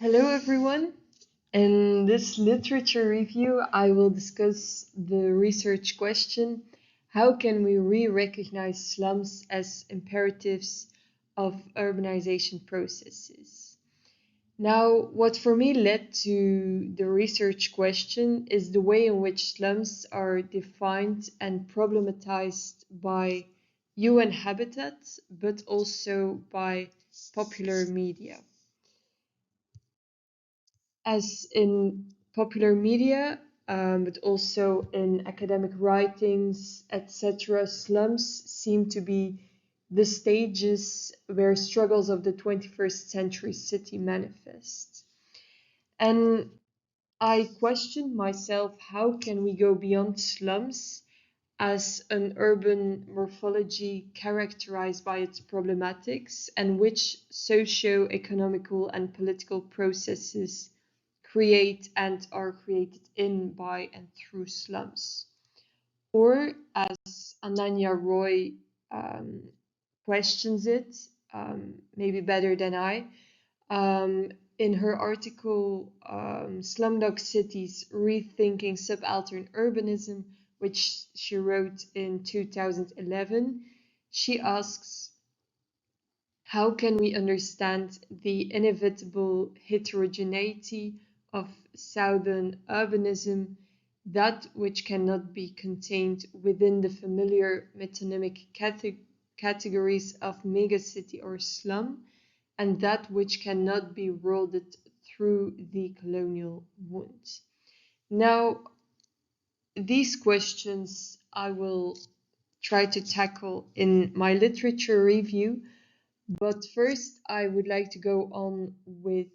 Hello, everyone. In this literature review, I will discuss the research question: how can we re-recognize slums as imperatives of urbanization processes? Now, what for me led to the research question is the way in which slums are defined and problematized by UN Habitat, but also by popular media. As in popular media, but also in academic writings, etc., slums seem to be the stages where struggles of the 21st century city manifest. And I questioned myself, how can we go beyond slums as an urban morphology characterized by its problematics, and which socio-economical and political processes create and are created in, by, and through slums? Or, as Ananya Roy questions it, maybe better than I, in her article Slumdog Cities Rethinking Subaltern Urbanism, which she wrote in 2011, she asks, how can we understand the inevitable heterogeneity of Southern urbanism, that which cannot be contained within the familiar metonymic categories of megacity or slum, and that which cannot be worlded through the colonial wound? Now, these questions I will try to tackle in my literature review. But first, I would like to go on with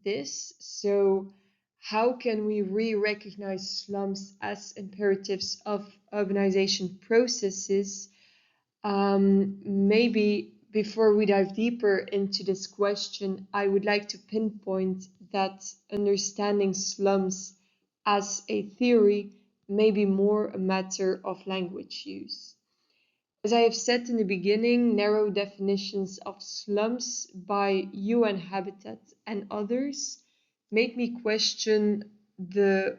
this. So, how can we re-recognize slums as imperatives of urbanization processes? Maybe before we dive deeper into this question, I would like to pinpoint that understanding slums as a theory may be more a matter of language use. As I have said in the beginning, narrow definitions of slums by UN Habitat and others make me question the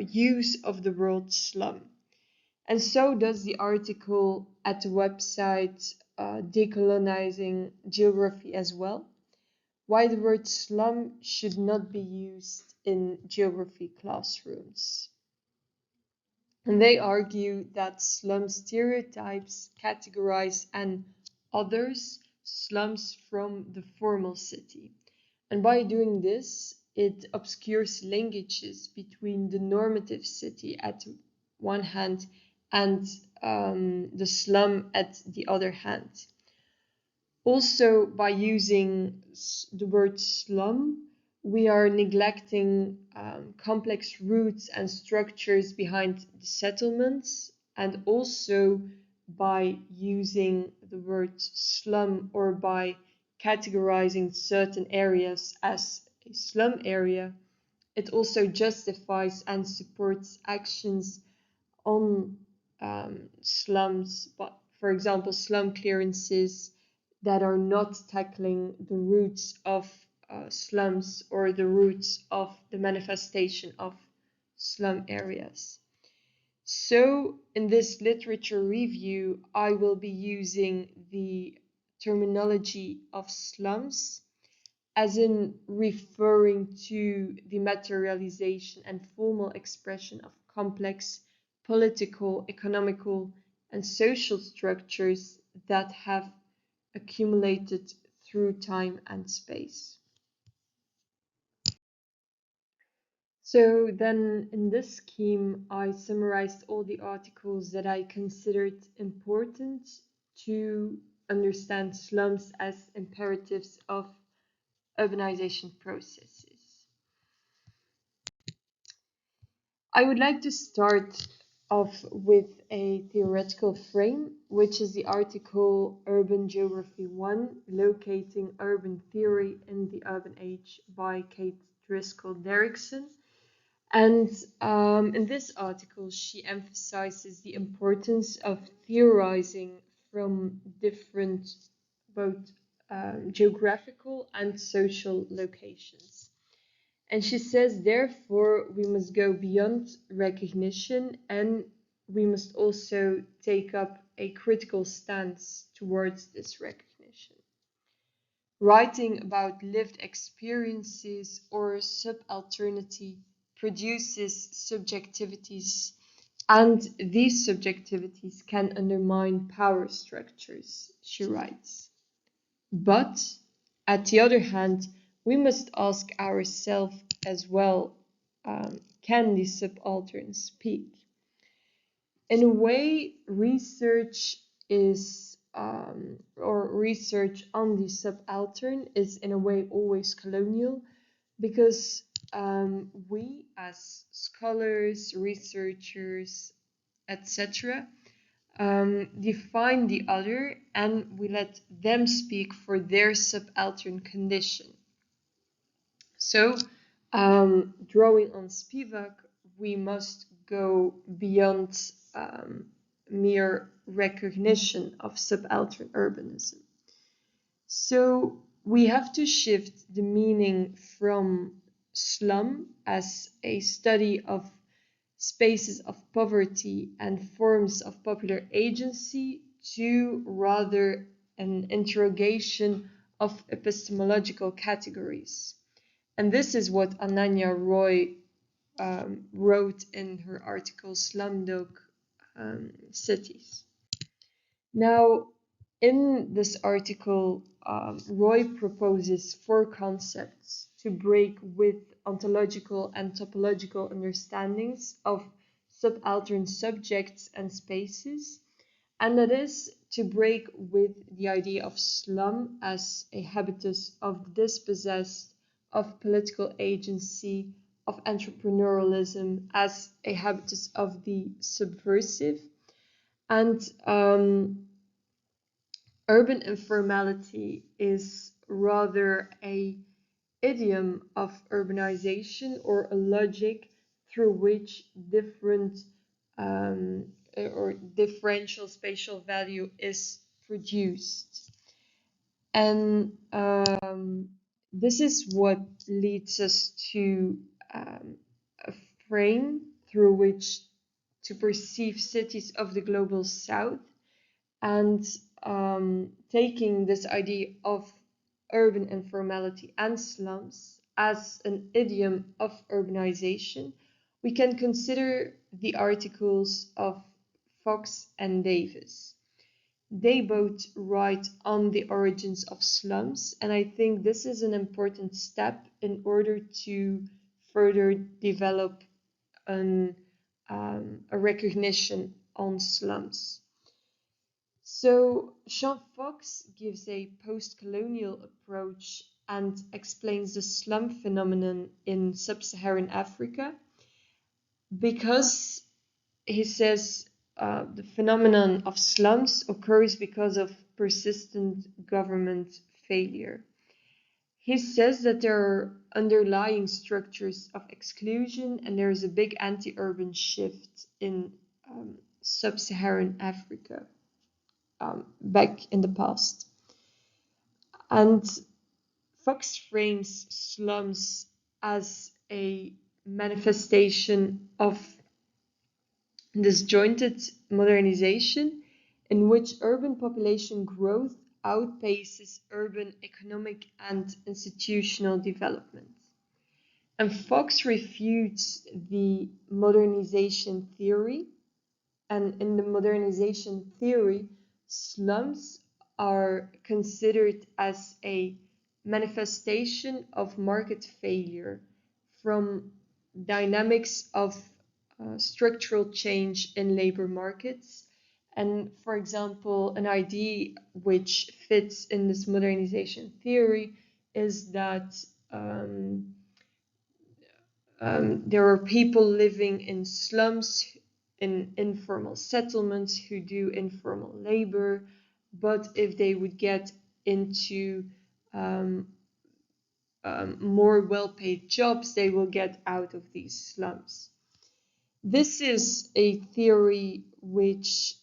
use of the word slum. And so does the article at the website Decolonizing Geography as well. Why the word slum should not be used in geography classrooms. And they argue that slum stereotypes categorize and others slums from the formal city. And by doing this, it obscures linkages between the normative city at one hand and the slum at the other hand. Also, by using the word slum, we are neglecting complex roots and structures behind the settlements, and also by using the word slum, or by categorizing certain areas as a slum area, it also justifies and supports actions on slums, but for example, slum clearances that are not tackling the roots of slums or the roots of the manifestation of slum areas. So in this literature review, I will be using the terminology of slums, as in referring to the materialization and formal expression of complex political, economical, and social structures that have accumulated through time and space. So then in this scheme, I summarized all the articles that I considered important to understand slums as imperatives of urbanization processes. I would like to start off with a theoretical frame, which is the article Urban Geography 1, Locating Urban Theory in the Urban Age by Kate Driscoll Derrickson. And in this article, she emphasizes the importance of theorizing from different both geographical and social locations. And she says, therefore, we must go beyond recognition and we must also take up a critical stance towards this recognition. Writing about lived experiences or subalternity produces subjectivities, and these subjectivities can undermine power structures, she writes. But, at the other hand, we must ask ourselves as well, can the subaltern speak? In a way, research is, or research on the subaltern is in a way always colonial, because we as scholars, researchers, etc., define the other and we let them speak for their subaltern condition. So, drawing on Spivak, we must go beyond mere recognition of subaltern urbanism. So, we have to shift the meaning from slum as a study of spaces of poverty and forms of popular agency to rather an interrogation of epistemological categories. And this is what Ananya Roy wrote in her article Slumdog Cities. Now, in this article, Roy proposes 4 concepts to break with ontological and topological understandings of subaltern subjects and spaces, and that is to break with the idea of slum as a habitus of the dispossessed, of political agency, of entrepreneurialism as a habitus of the subversive, and urban informality is rather a idiom of urbanization or a logic through which different or differential spatial value is produced. And this is what leads us to a frame through which to perceive cities of the global south, and taking this idea of urban informality and slums as an idiom of urbanization, we can consider the articles of Fox and Davis. They both write on the origins of slums, and I think this is an important step in order to further develop a recognition on slums. So Jean Fox gives a post-colonial approach and explains the slum phenomenon in sub-Saharan Africa because he says the phenomenon of slums occurs because of persistent government failure. He says that there are underlying structures of exclusion and there is a big anti-urban shift in sub-Saharan Africa back in the past. And Fox frames slums as a manifestation of disjointed modernization in which urban population growth outpaces urban economic and institutional development. And Fox refutes the modernization theory, and in the modernization theory, slums are considered as a manifestation of market failure from dynamics of structural change in labor markets. And for example, an idea which fits in this modernization theory is that there are people living in slums, in informal settlements who do informal labor, but if they would get into more well-paid jobs, they will get out of these slums. This is a theory which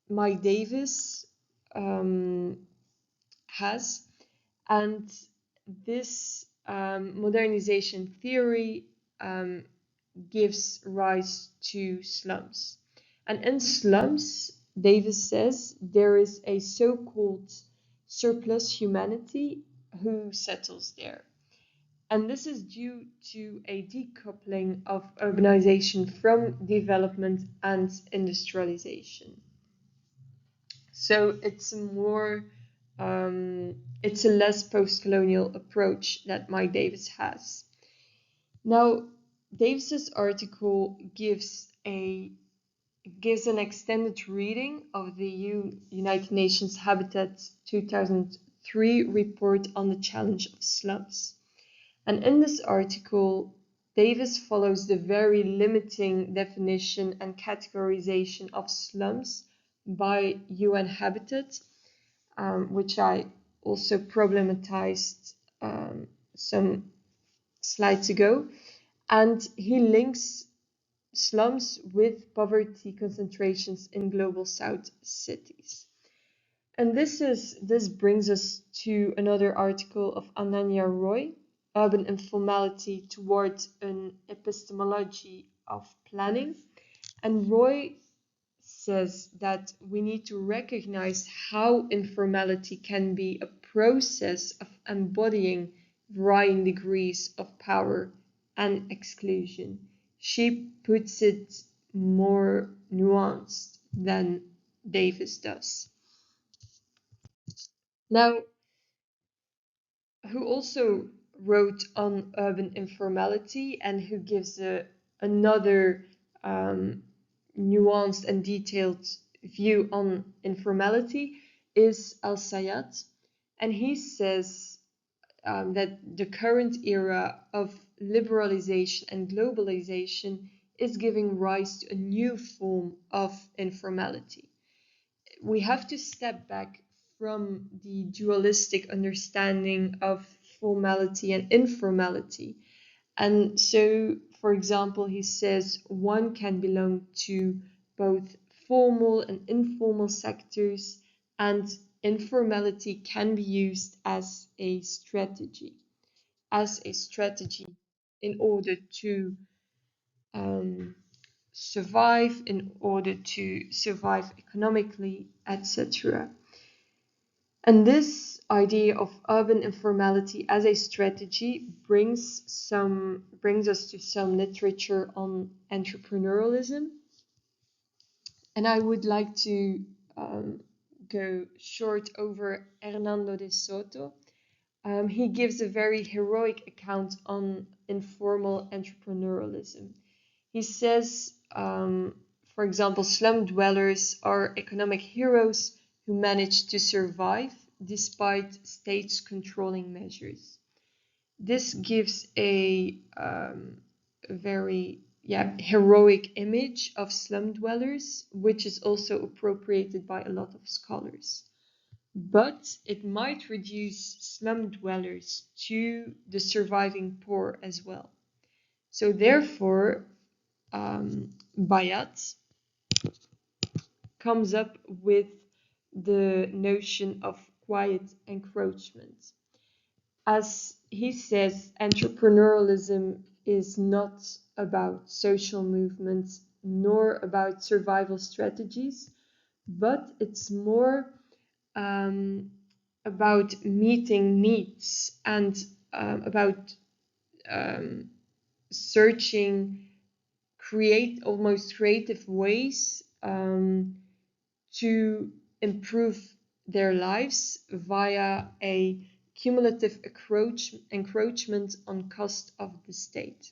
Mike Davis has. And this modernization theory gives rise to slums. And in slums, Davis says there is a so-called surplus humanity who settles there. And this is due to a decoupling of urbanization from development and industrialization. So it's a it's a less post-colonial approach that Mike Davis has. Now, Davis's article gives an extended reading of the United Nations Habitat 2003 report on the challenge of slums. And in this article, Davis follows the very limiting definition and categorization of slums by UN Habitat, which I also problematized some slides ago. And he links slums with poverty concentrations in global south cities. And this brings us to another article of Ananya Roy, Urban Informality Towards an Epistemology of Planning. And Roy says that we need to recognize how informality can be a process of embodying varying degrees of power and exclusion. She puts it more nuanced than Davis does. Now, who also wrote on urban informality and who gives another nuanced and detailed view on informality is Al-Sayat. And he says that the current era of liberalization and globalization is giving rise to a new form of informality. We have to step back from the dualistic understanding of formality and informality. And so, for example, he says one can belong to both formal and informal sectors, and informality can be used as a strategy in order to survive, in order to survive economically, etc. And this idea of urban informality as a strategy brings us to some literature on entrepreneurialism. And I would like to go short over Hernando de Soto. He gives a very heroic account on informal entrepreneurialism. He says, for example, slum dwellers are economic heroes who manage to survive despite states controlling measures. This gives a very heroic image of slum dwellers, which is also appropriated by a lot of scholars. But it might reduce slum dwellers to the surviving poor as well. So therefore, Bayat comes up with the notion of quiet encroachment. As he says, entrepreneurialism is not about social movements nor about survival strategies, but it's more about meeting needs and about searching almost creative ways to improve their lives via a cumulative encroachment on cost of the state.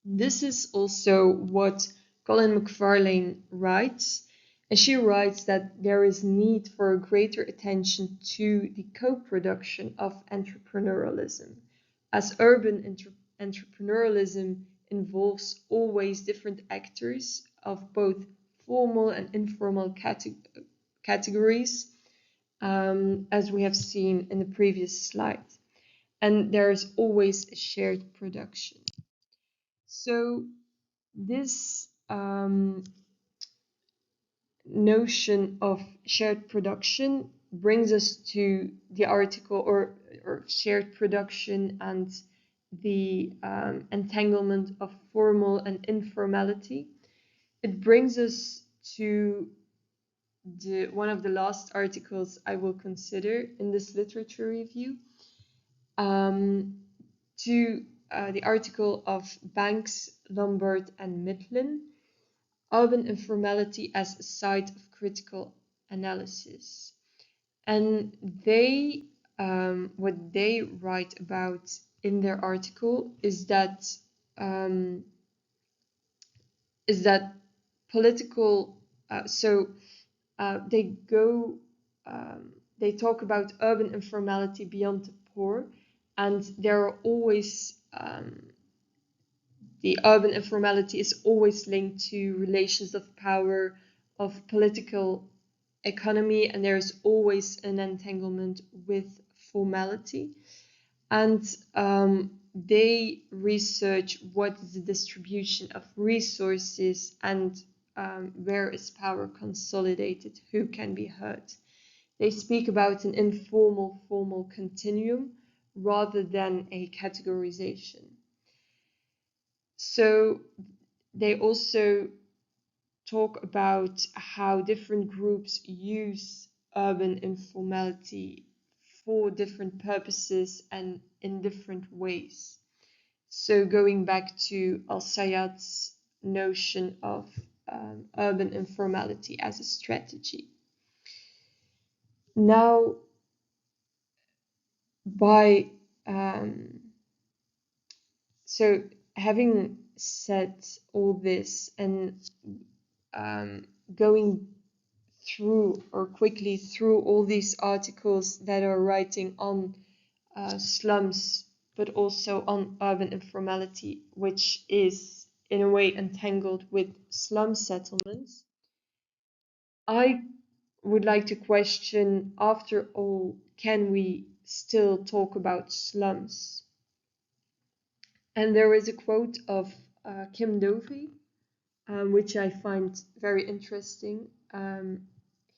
This is also what Colin McFarlane writes, and she writes that there is need for greater attention to the co-production of entrepreneurialism, as urban entrepreneurialism involves always different actors of both formal and informal categories, as we have seen in the previous slide. And there is always a shared production. So this notion of shared production brings us to the article or shared production and the entanglement of formal and informality. It brings us to one of the last articles I will consider in this literature review, to the article of Banks, Lombard, and Mitlin, Urban Informality as a Site of Critical Analysis. And they, what they write about in their article is that political, they go, they talk about urban informality beyond the poor, and there are always, the urban informality is always linked to relations of power, of political economy, and there's always an entanglement with formality. And they research what is the distribution of resources and where is power consolidated, who can be hurt. They speak about an informal formal continuum rather than a categorization. So they also talk about how different groups use urban informality for different purposes and in different ways. So going back to Al-Sayad's notion of urban informality as a strategy. Now, by so having said all this and going through or quickly through all these articles that are writing on slums, but also on urban informality, which is in a way entangled with slum settlements, I would like to question, after all, can we still talk about slums? And there is a quote of Kim Dovey, which I find very interesting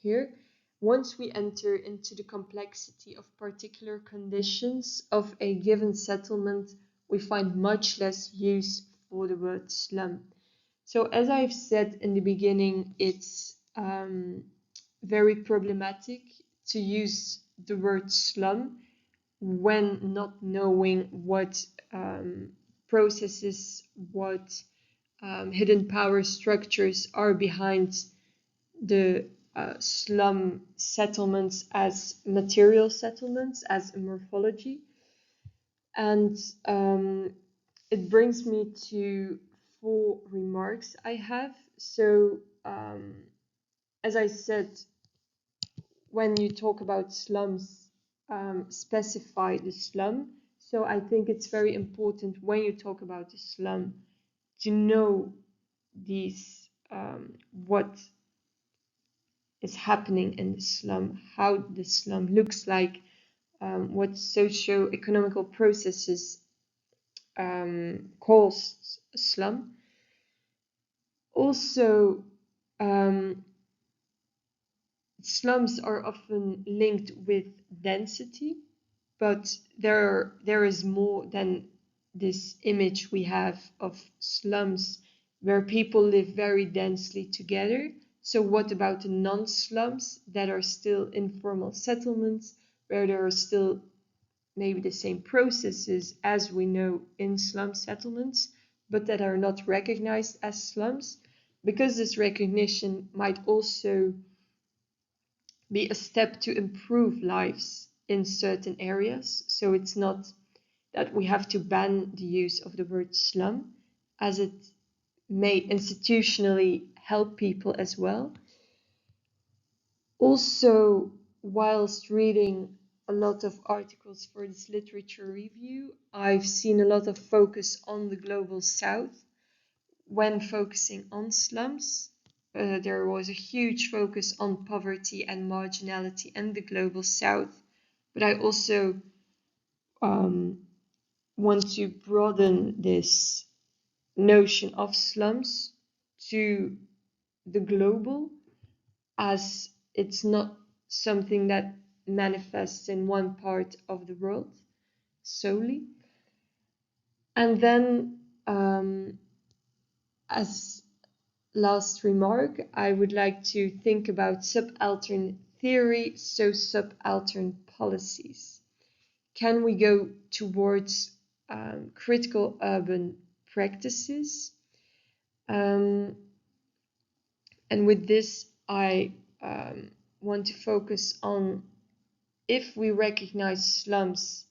here. Once we enter into the complexity of particular conditions of a given settlement, we find much less use for the word slum. So as I've said in the beginning, it's very problematic to use the word slum when not knowing what processes, what hidden power structures are behind the slum settlements as material settlements, as a morphology. And it brings me to 4 remarks I have. So as I said, when you talk about slums, specify the slum. So I think it's very important when you talk about the slum to know these what is happening in the slum, how the slum looks like, what socio-economical processes cause a slum. Also, slums are often linked with density, but there is more than this image we have of slums where people live very densely together. So what about the non-slums that are still informal settlements, where there are still maybe the same processes as we know in slum settlements, but that are not recognized as slums? Because this recognition might also be a step to improve lives in certain areas. So it's not that we have to ban the use of the word slum, as it may institutionally help people as well. Also, whilst reading a lot of articles for this literature review, I've seen a lot of focus on the global south when focusing on slums. There was a huge focus on poverty and marginality and the global south, but I also want to broaden this notion of slums to the global, as it's not something that manifests in one part of the world solely. And then, as last remark, I would like to think about subaltern theory, so subaltern policies. Can we go towards critical urban practices? And with this, I want to focus on if we recognize slums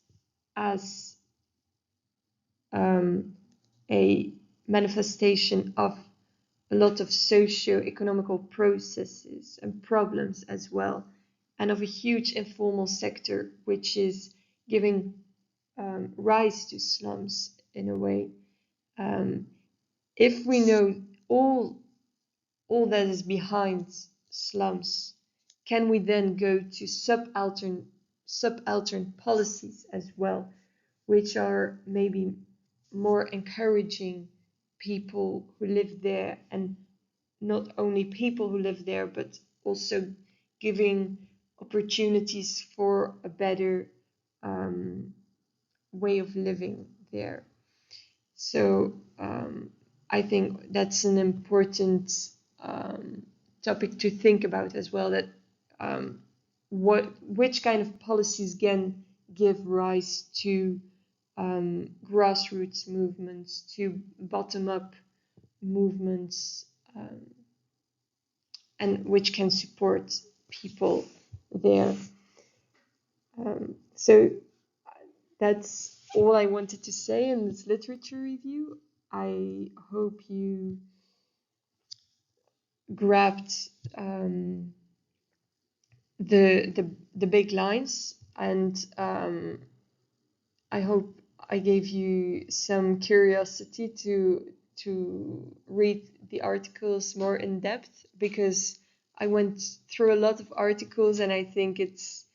as a manifestation of a lot of socio-economical processes and problems as well, and of a huge informal sector which is giving rise to slums in a way. If we know all that is behind slums, can we then go to subaltern policies as well, which are maybe more encouraging people who live there, and not only people who live there, but also giving opportunities for a better way of living there. So I think that's an important topic to think about as well, that which kind of policies can give rise to grassroots movements, to bottom-up movements, and which can support people there. So that's all I wanted to say in this literature review. I hope you grabbed the big lines, and I hope I gave you some curiosity to read the articles more in depth, because I went through a lot of articles and I think it's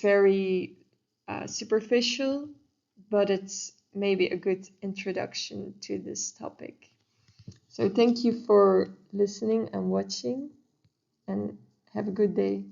very superficial, but it's maybe a good introduction to this topic. So thank you for listening and watching, and have a good day.